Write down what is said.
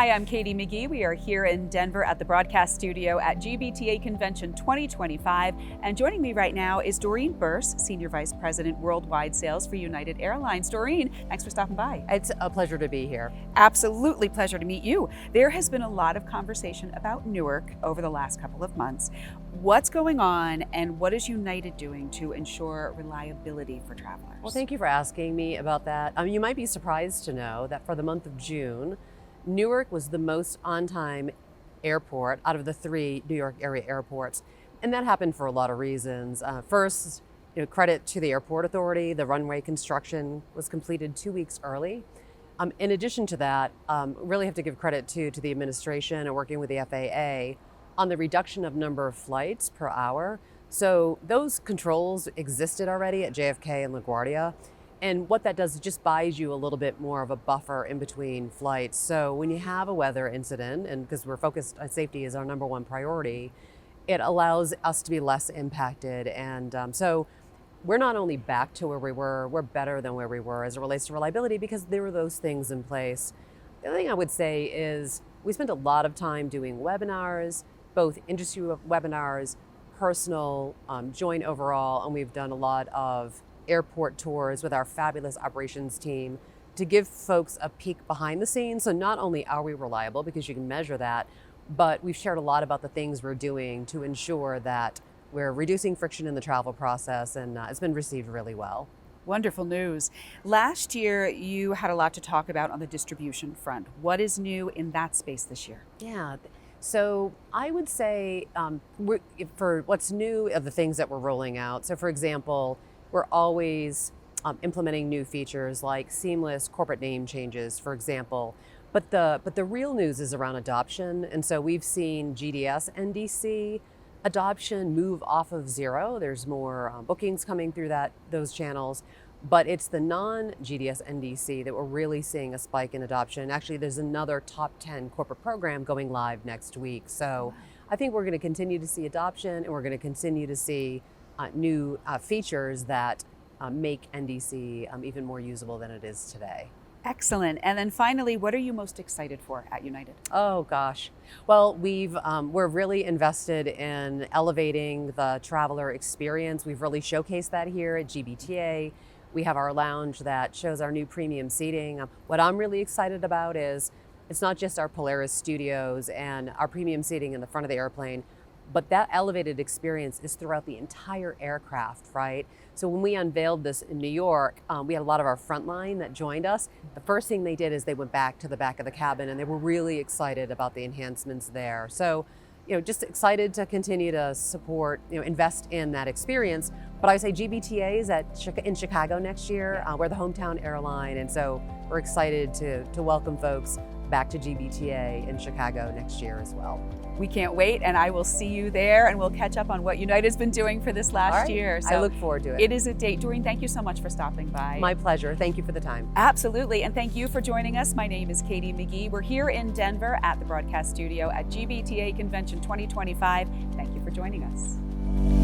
Hi, I'm Katie McGee. We are here in Denver at the broadcast studio at GBTA Convention 2025. And joining me right now is Doreen Burse, Senior Vice President Worldwide Sales for United Airlines. Doreen, thanks for stopping by. It's a pleasure to be here. Absolutely pleasure to meet you. There has been a lot of conversation about Newark over the last couple of months. What's going on and what is United doing to ensure reliability for travelers? Well, thank you for asking me about that. You might be surprised to know that for the month of June, Newark was the most on-time airport out of the 3 New York area airports. And that happened for a lot of reasons. First, credit to the airport authority. The runway construction was completed 2 weeks early. In addition to that, really have to give credit to the administration and working with the FAA on the reduction of number of flights per hour. So those controls existed already at JFK and LaGuardia. And what that does is just buys you a little bit more of a buffer in between flights. So when you have a weather incident, and because we're focused on safety is our number one priority, it allows us to be less impacted. And so we're not only back to where we were, we're better than where we were as it relates to reliability because there were those things in place. The other thing I would say is we spent a lot of time doing webinars, both industry webinars, personal, joint overall, and we've done a lot of airport tours with our fabulous operations team to give folks a peek behind the scenes. So not only are we reliable, because you can measure that, but we've shared a lot about the things we're doing to ensure that we're reducing friction in the travel process, and it's been received really well. Wonderful news. Last year, you had a lot to talk about on the distribution front. What is new in that space this year? Yeah. So I would say for what's new of the things that we're rolling out. So for example, we're always implementing new features like seamless corporate name changes, for example. But the real news is around adoption. And so we've seen GDS NDC adoption move off of 0. There's more bookings coming through those channels. But it's the non-GDS NDC that we're really seeing a spike in adoption. Actually, there's another top 10 corporate program going live next week. So I think we're going to continue to see adoption, and we're going to continue to see new features that make NDC even more usable than it is today. Excellent. And then finally, what are you most excited for at United? Oh gosh. Well, we're really invested in elevating the traveler experience. We've really showcased that here at GBTA. We have our lounge that shows our new premium seating. What I'm really excited about is it's not just our Polaris studios and our premium seating in the front of the airplane, but that elevated experience is throughout the entire aircraft, right? So when we unveiled this in New York, we had a lot of our frontline that joined us. The first thing they did is they went back to the back of the cabin, and they were really excited about the enhancements there. So, just excited to continue to support, invest in that experience. But I would say GBTA is in Chicago next year. We're the hometown airline, and so we're excited to welcome folks back to GBTA in Chicago next year as well. We can't wait, and I will see you there, and we'll catch up on what United's been doing for this last year. So I look forward to it. It is a date. Doreen, thank you so much for stopping by. My pleasure. Thank you for the time. Absolutely, and thank you for joining us. My name is Katie McGee. We're here in Denver at the broadcast studio at GBTA Convention 2025. Thank you for joining us.